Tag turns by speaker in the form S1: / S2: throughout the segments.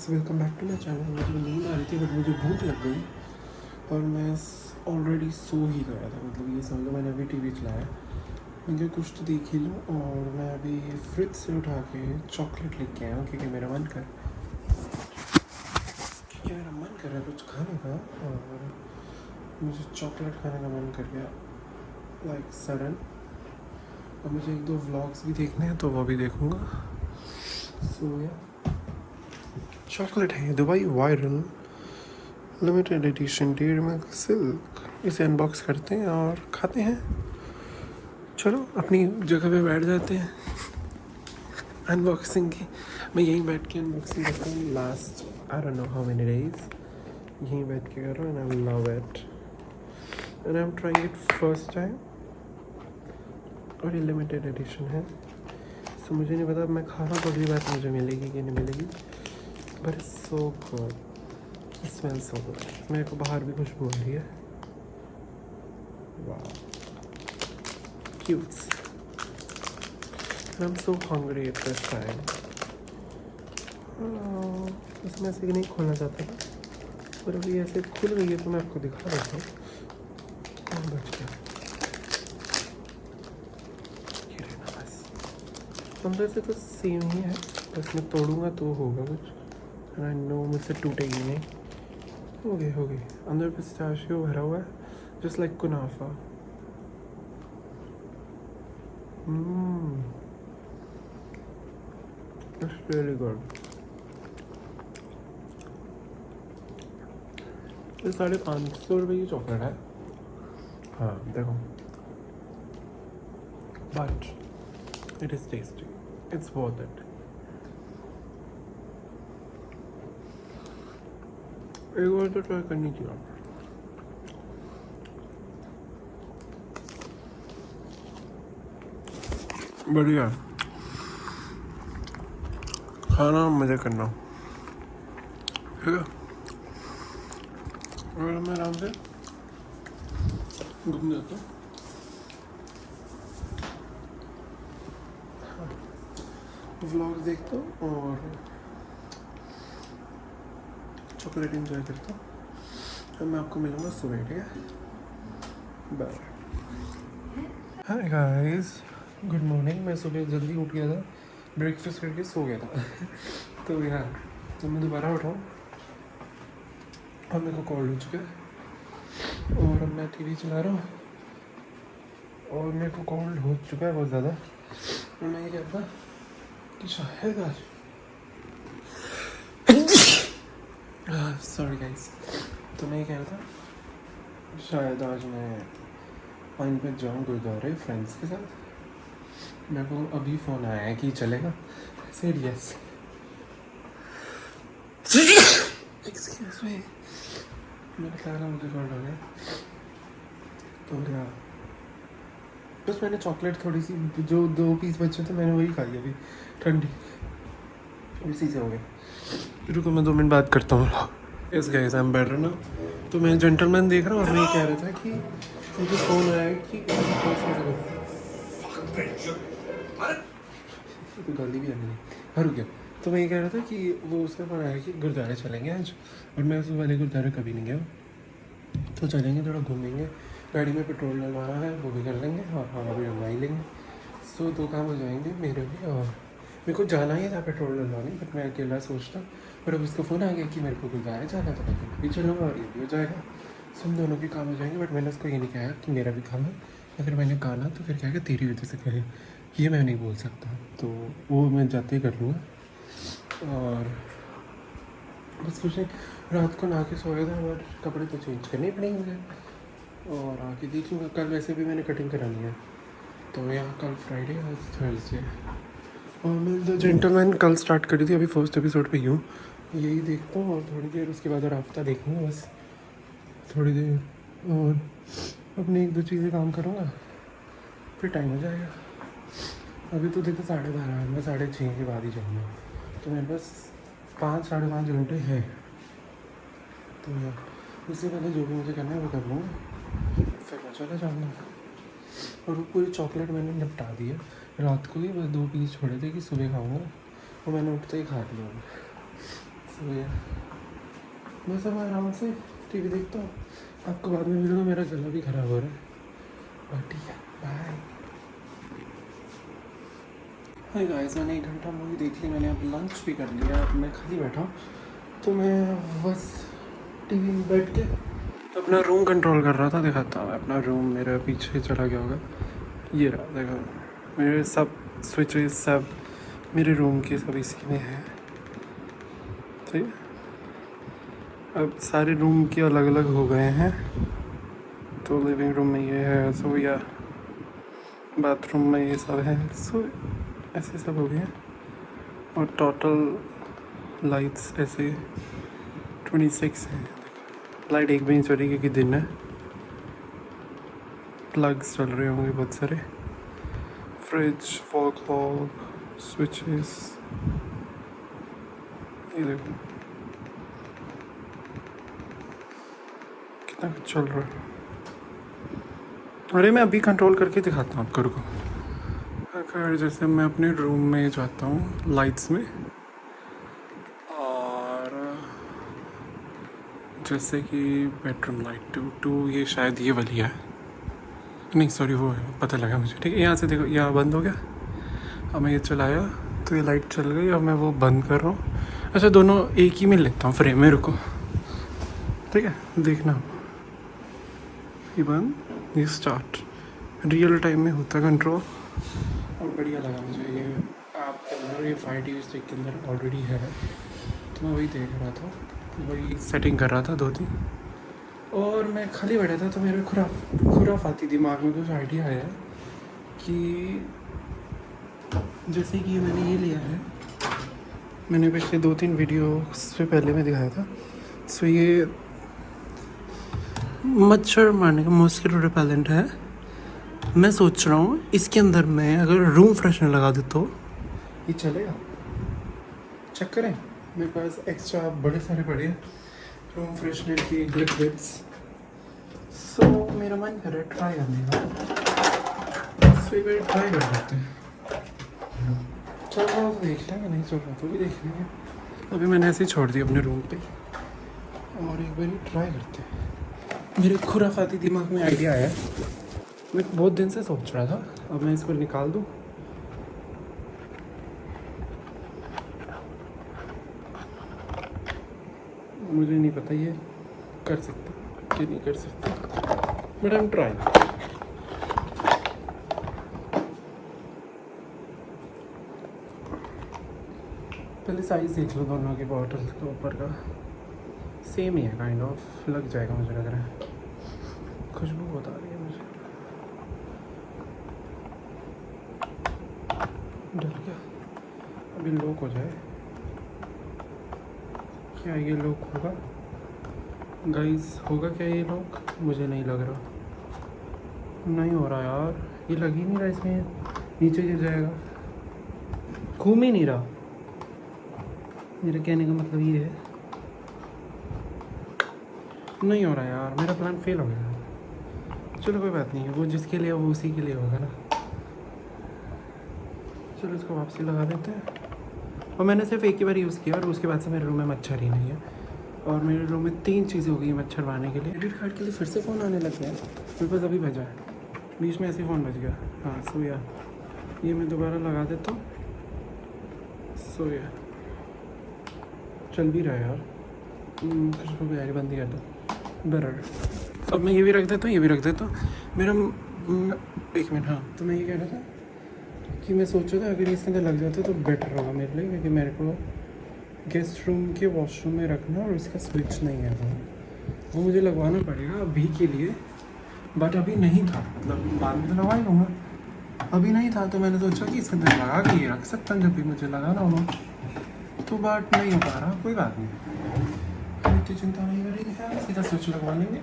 S1: Guys, welcome back to my channel. मुझे नींद आ रही थी बट मुझे भूख लग गई और मैं ऑलरेडी सो ही गया था। मतलब ये समझो मैंने अभी टीवी चलाया, मुझे कुछ तो देख ही लूँ। और मैं अभी फ्रिज से उठा के चॉकलेट लेके आया हूँ क्योंकि मेरा मन कर रहा है कुछ खाने का। और मुझे चॉकलेट खाने का मन कर गया लाइक सडन। और मुझे एक दो व्लॉग्स भी देखने हैं तो वो भी देखूँगा। सो या चॉकलेट है Dubai viral limited edition Dairy Milk Silk. इसे अनबॉक्स करते हैं और खाते हैं। चलो अपनी जगह पे बैठ जाते हैं अनबॉक्सिंग की। मैं यहीं बैठ के अनबॉक्सिंग करता हूँ last I don't know how many days. यहीं बैठ के कर रहा हूँ and I love it and I am trying it first time. और ये लिमिटेड एडिशन है तो मुझे नहीं पता, मैं खा रहा हूँ अगली बात मुझे मिलेगी कि नहीं मिलेगी। But so good, smell so good. मेरे को बाहर भी खुशबू आ रही है। वाह cute. I am so hungry at this time. इसमें ऐसे नहीं खोलना चाहता था पर अभी ऐसे खुल गई है तो मैं आपको दिखा देता हूँ। कौन बच गया ये रहना बस। अंदर से तो सेम ही है, बस मैं तोड़ूंगा तो होगा कुछ। आई नो मुझसे टूटेगी नहीं। हो गई अंदर पिस्ताशियो भरा हुआ है जस्ट लाइक कुनाफा। It's really good. ये 550 रुपये की चॉकलेट है। हाँ देखो, but it is tasty, it's worth it. एक बार तो ट्राई करनी चाहिए आप। बढ़िया खाना मज़े करना, ठीक है। और मैं आराम से घूम जाता हूँ। व्लॉग देखता हूँ और चॉकलेट इंजॉय करता हूँ। और मैं आपको मिलूँगा सुबह, ठीक है। Bye. Hi guys, good morning. मैं सुबह जल्दी उठ गया था, ब्रेकफास्ट करके सो गया था तो यार जब मैं दोबारा उठाऊँ और मेरे को कॉल हो चुका है और अब मैं टीवी चला रहा हूँ और मेरे को कॉल हो चुका है बहुत ज़्यादा। और मैं ये कहता कि शायद आज सॉरी गाइस, तो मैं ये कह रहा था शायद आज मैं पाइन पे जाऊँ गुरुद्वारे फ्रेंड्स के साथ। मेरे को अभी फ़ोन आया है कि चलेगा। Said yes. एक्सक्यूज मी, मैंने कहा ना मुझे कॉल हो गया। तो क्या बस मैंने चॉकलेट थोड़ी सी जो 2 पीस बचे थे मैंने वही खाई अभी ठंडी, इसी से हो गया। रुको मैं 2 मिनट बात करता हूँ। इस गाइस आई एम बेटर ना। तो मैं जेंटलमैन देख रहा हूँ और मैं ये कह रहा था कि मुझे फ़ोन आया कि तो गाली भी आने हाँ रुक गया। तो मैं ये कह रहा था कि वो उसका फ़ोन आया कि गुरुद्वारे चलेंगे आज, और मैं उस वाले गुरुद्वारे कभी नहीं गया। तो चलेंगे, थोड़ा घूमेंगे, गाड़ी में पेट्रोल डलवाना है वो भी कर लेंगे और हवा भी डलवा ही लेंगे। सो 2 काम हो जाएंगे मेरे भी। और मेरे को जाना ही था पेट्रोल डलवाने बट मैं अकेला सोचता, पर अब उसका फ़ोन आ गया कि मेरे को गुरुद्वारे जाना था, मैं भी चलूँगा और ये भी हो जाएगा। सो हम दोनों के काम हो जाएंगे। बट मैंने उसको ये नहीं कहा कि मेरा भी काम है। अगर मैंने कहा ना तो फिर क्या तेरी वजह से कहे, ये मैं नहीं बोल सकता। तो वो मैं जाते ही कर लूँगा। और बस कुछ नहीं, रात को नहा के सोया था और कपड़े तो चेंज करने ही पड़ेंगे मुझे। और आके देख लूँगा। कल वैसे भी मैंने कटिंग करानी है तो यहाँ कल फ्राइडे आज थर्सडे। और मैं द जेंटलमैन कल स्टार्ट करी थी, अभी फर्स्ट एपिसोड पे ही हूँ। यही देखता हूँ और थोड़ी देर उसके बाद राफ्ता देखूँगा बस थोड़ी देर, और अपनी 1-2 चीज़ें काम करूँगा फिर टाइम हो जाएगा। अभी तो देखो 12:30 है, मैं 6:30 के बाद ही जाऊँगा। तो मेरे पास 5-5.5 घंटे है। तो उससे पहले जो भी मुझे करना है वो कर लूँगा, फिर मैं चला जाऊँगा। और वो पूरी चॉकलेट मैंने निपटा दी है रात को ही, बस 2 पीस छोड़े थे कि सुबह खाऊँगा, वो मैंने उठते ही खा लिया। सो या बस अब आराम से टीवी देखता हूँ। आपको बाद में मिलूँगा, मेरा गला भी ख़राब हो रहा है। और ठीक है, बाय। हाय गाइस, मैंने 1 घंटा मूवी देख ली, मैंने अब लंच भी कर लिया, अब मैं खाली बैठा हूँ। तो मैं बस टीवी में बैठ के अपना रूम कंट्रोल कर रहा था। दिखाता हूँ अपना रूम, मेरा पीछे चला गया होगा, ये रहा, देखो मेरे सब स्विचेस सब मेरे रूम के सब इसी में है। ठीक है, अब सारे रूम के अलग अलग हो गए हैं। तो लिविंग रूम में ये है, सो या बाथरूम में ये सब है, सो ऐसे सब हो गए। और टोटल लाइट्स ऐसे 26 है। लाइट एक भी नहीं चल रही क्योंकि दिन है। प्लग्स चल रहे होंगे बहुत सारे, फ्रिज, वॉल क्लॉक, स्विचेस, ये देखो कितना कुछ चल रहा है। अरे मैं अभी कंट्रोल करके दिखाता हूँ आपको, रुको। अगर जैसे मैं अपने रूम में जाता हूँ लाइट्स में, और जैसे कि बेडरूम लाइट 2 ये शायद ये वाली है, नहीं सॉरी वो है, पता लगा मुझे। ठीक है, यहाँ से देखो, यहाँ बंद हो गया। अब मैं ये चलाया तो ये लाइट चल गई। अब मैं वो बंद कर रहा हूँ। अच्छा, दोनों एक ही में लेता हूँ फ्रेम में, रुको। ठीक है, देखना, ये बंद, ये स्टार्ट, रियल टाइम में होता है कंट्रोल। और बढ़िया लगा मुझे ये ऐप के अंदर, ये फायर टीवी स्टिक के अंदर ऑलरेडी है। तो मैं वही देख रहा था, वही सेटिंग कर रहा था 2-3, और मैं खाली बैठा था। तो मेरे खुराफाती दिमाग में कुछ आइडिया आया कि जैसे कि मैंने ये लिया है, मैंने पिछले 2-3 वीडियो से पहले में दिखाया था। सो ये मच्छर मारने का मॉस्किटो रिपेलेंट है। मैं सोच रहा हूँ इसके अंदर मैं अगर रूम फ्रेशनर लगा दे तो ये चलेगा। चेक करें, मेरे पास एक्स्ट्रा बड़े सारे पड़े हैं रूम फ्रेशनर की लिक्विड्स। सो मेरा मन कर रहा है ट्राई करने का। सो एक बार ट्राई कर सकते हैं। चल रहा तो देख लेंगे, नहीं चल रहा तो भी देख लेंगे। अभी मैंने ऐसे ही छोड़ दिया अपने रूम पे, और एक बार ट्राई करते हैं। मेरे खुराफाती दिमाग में आइडिया आया, मैं बहुत दिन से सोच रहा था। अब मैं इसको निकाल दूँ, मुझे नहीं पता ये कर सकता कि नहीं कर सकता, बट आई एम ट्राइंग। पहले साइज देख लो दोनों की, बॉटल के ऊपर का सेम ही है, काइंड ऑफ लग जाएगा मुझे लग रहा है। खुशबू बहुत आ रही है मुझे, डर गया। अभी लॉक हो जाए, क्या ये लॉक होगा गाइस? होगा क्या ये लॉक? मुझे नहीं लग रहा, नहीं हो रहा यार, ये लग ही नहीं रहा, इसमें नीचे गिर जाएगा, घूम ही नहीं रहा। मेरा कहने का मतलब ये है, नहीं हो रहा यार, मेरा प्लान फेल हो गया। चलो कोई बात नहीं है, वो जिसके लिए वो उसी के लिए होगा ना। चलो इसको वापसी लगा देते हैं। और मैंने सिर्फ एक ही बार यूज़ किया, और उसके बाद से मेरे रूम में मच्छर ही नहीं है। और मेरे रूम में 3 चीज़ें हो गई मच्छर मारने के लिए। क्रेडिट कार्ड के लिए फिर से फ़ोन आने लग गया, मेरे पास अभी बजा है, बीच में ऐसे फ़ोन बज गया। हाँ सोया, ये मैं दोबारा लगा देता हूँ। सोया चल भी रहा है यार, खुशबू भी आ रही, बंद ही कर दो बरर। अब मैं ये भी रख देता हूँ, ये भी रख देता हूँ। मेरा 1 मिनट, हाँ तो मैं ये कह रहा था कि मैं सोच रहा था अगर इसके अंदर लग जाते तो बेटर होगा मेरे लिए, क्योंकि मेरे को गेस्ट रूम के वॉशरूम में रखना, और इसका स्विच नहीं है वो मुझे लगवाना पड़ेगा अभी के लिए। बट अभी नहीं था, मतलब बाद में तो लगवा ही लूँगा, अभी नहीं था। तो मैंने सोचा कि इसके अंदर लगा के ये रख सकता हूँ जब भी मुझे लगाना हो। तो बट नहीं हो पा रहा, कोई बात नहीं, इतनी चिंता नहीं करेंगे, सीधा स्विच लगवा लेंगे।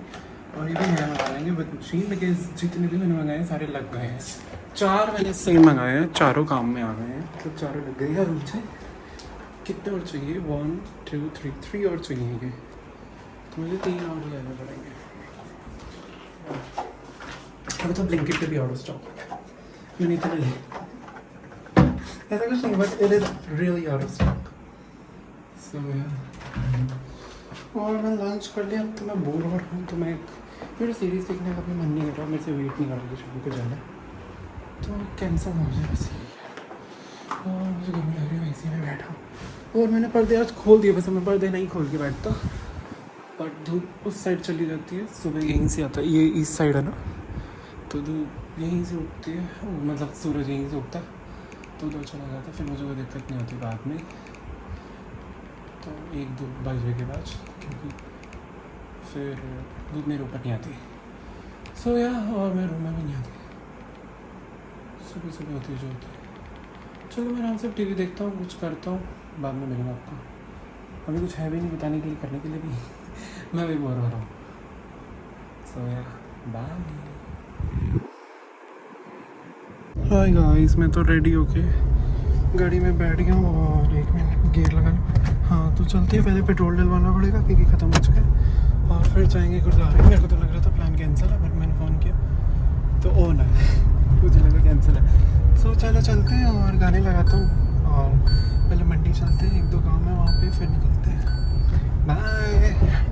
S1: और ये भी नया मंगा लेंगे मशीन, लेकिन जितने भी मैंने मंगाए सारे लग गए हैं। 4 मैंने सेम मंगाए हैं, चारों काम में आ गए हैं, मतलब चारों लग गए हैं। और मुझे कितने और चाहिए? 1 2 3 और चाहिए, तो मुझे 3 और लेने पड़ेंगे। अभी तो ब्लिंकिट पे भी आउट ऑफ स्टॉक है, मैंने इतने लिए, ऐसा कुछ नहीं, but it is really out of stock. So और मैं लंच कर लिया। अब तो मैं बोर हो रहा हूँ, तो मैं मेरा सीरीज़ देखने का भी मन नहीं कर रहा, मेरे से वेट नहीं कर रहा कि शाम को जाना, तो कैंसिल हो जाए बस यही है। और मुझे गर्मी लग रही है, मैं इसी में बैठा हूँ। और मैंने पर्दे आज खोल दिए, वैसे मैं पर्दे नहीं खोल के बैठता, बट धूप उस साइड चली जाती है, सुबह यहीं से आता है, ये ईस्ट साइड है ना, तो धूप यहीं से उगती है, मतलब सूरज यहीं से उगता है, तो उधर चला जाता है, फिर मुझे कोई दिक्कत नहीं होती बाद में, तो 1-2 बजे के बाद, क्योंकि फिर धूप मेरे ऊपर नहीं आती। सो या और मेरे रूम में भी नहीं आती, सुबह सुबह होती जो होती है। चलो मैं आराम से टीवी देखता हूँ, कुछ करता हूँ, बाद में मिलूँगा आपको। अभी कुछ है भी नहीं बताने के लिए, करने के लिए भी मैं भी बोर हो रहा हूँ। सो या बाय। हाय गाइस, मैं तो रेडी होके गाड़ी में बैठ गया हूँ और 1 मिनट गियर लगा लूँ। हाँ तो चलते हैं, पहले पेट्रोल डलवाना पड़ेगा क्योंकि ख़त्म हो चुका है, और फिर जाएंगे गुरुद्वारे। मेरे को तो लग रहा था प्लान कैंसिल है, बट मैंने फ़ोन किया तो ऑन है, मुझे लगा कैंसिल है। सो चलो चलते हैं और गाने लगाता हूँ, और पहले मंडी चलते हैं, 1-2 काम है वहाँ पे, फिर निकलते हैं। बाय।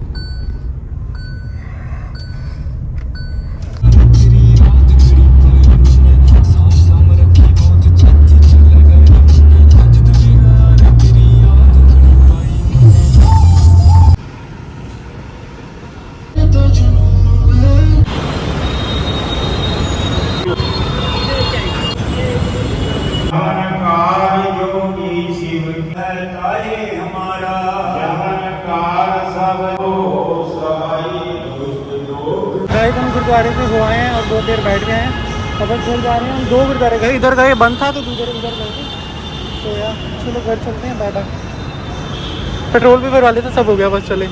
S1: गाइस हम गुरुद्वारे से हो आए हैं और बहुत देर बैठ गए हैं, अब घर जा रहे हैं हम। 2 गुरुद्वारे गए, इधर गए बंद था तो उधर गए थे, तो यार चलो घर चलते हैं। Bye bye. पेट्रोल भी भरवा लेते, सब हो गया, बस चले।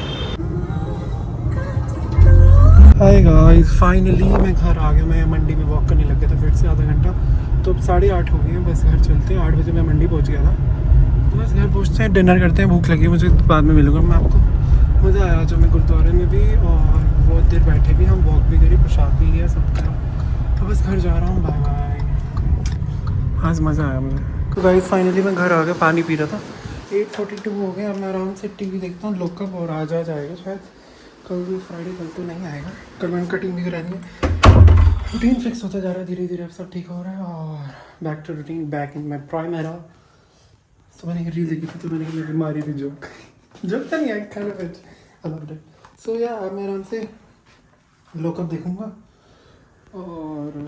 S1: हाय गाइस, फाइनली मैं घर आ गया। मैं मंडी में वॉक करने लग गया था फिर से आधा घंटा, तो अब 8:30 हो गए हैं, बस घर चलते हैं। 8 बजे मैं मंडी पहुंच गया था, तो बस घर पहुँचते हैं, डिनर करते हैं, भूख लगी है मुझे, बाद में मिलूँगा मैं आपको। मज़ा आया जो मैं गुरुद्वारे में भी, और बहुत देर बैठे भी, हम वॉक भी करी, प्रसाद भी लिया, सब करा, तो बस घर जा रहा हूँ। Bye bye. आज मज़ा आया मुझे। तो गाइस फाइनली मैं घर आ गया, पानी पी रहा था। 8:42 हो गया, अब मैं आराम से टीवी देखता हूँ, लोकअप, और आज आ जाएगा शायद कल भी, फ्राइडे कल तो नहीं आएगा, कल मैंने कटिंग भी करानी है। रूटीन फिक्स होता जा रहा है धीरे धीरे, अब सब ठीक हो रहा है, और back to routine, back in my prime era. तो मैंने रील देखी थी, तो मैंने कहा मारी थी जोक तो नहीं है, खाना कुछ अलग है। सो या मैं आराम से लोकअप देखूँगा, और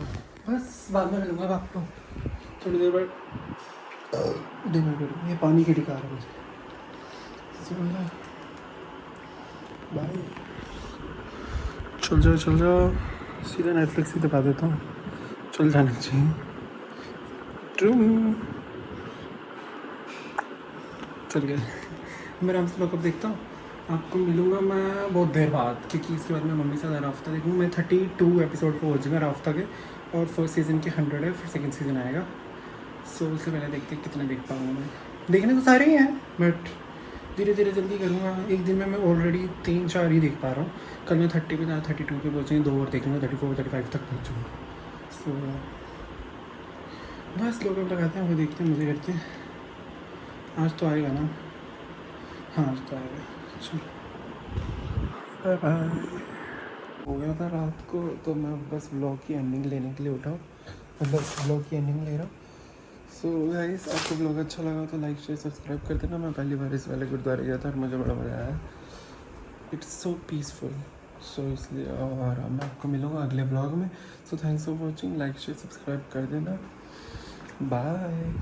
S1: बस बाद में मिलूँगा आपको थोड़ी देर बाद, डिनर करूँगा। ये पानी की टिका रहा है मुझे। बाय। चल जाओ, सीधा नेटफ्लिक्स ही दबा देता हूँ, चल जाना चाहिए। चल गया। मैं आराम से लोकअप देखता हूँ, आपको मिलूँगा मैं बहुत देर बाद, क्योंकि इसके बाद मैं मम्मी से राफ्ता देखूँगा। मैं 32 एपिसोड पर हो चुका राफ्ता के, और फर्स्ट सीज़न के 100 है, फिर सेकंड सीज़न आएगा। सो उससे पहले देखते हैं कितने देख पाऊँगा मैं। देखने तो सारे ही हैं, बट धीरे धीरे जल्दी करूँगा। एक दिन में मैं ऑलरेडी 3-4 ही देख पा रहा हूँ। कल मैं 30 पे था, 32 पे पहुँचेंगे, 2 और देख लूँगा, 34-35 तक पहुँचूँगा। सो बस लोकअप लगाते हैं, वो देखते हैं, मज़े करते हैं। आज तो आएगा ना? हाँ आज तो आएगा। चलो बाय बाय। हो गया था रात को, तो मैं बस व्लॉग की एंडिंग लेने के लिए उठा हूँ, मतलब व्लॉग की एंडिंग ले रहा हूँ। सो गाइस, आपको व्लॉग अच्छा लगा तो लाइक शेयर सब्सक्राइब कर देना। मैं पहली बार इस वाले गुरुद्वारे गया था और मुझे बड़ा मज़ा आया। इट्स सो पीसफुल, सो इसलिए, और मैं आपको मिलूँगा अगले व्लॉग में। So thanks for watching, like share subscribe कर देना। बाय।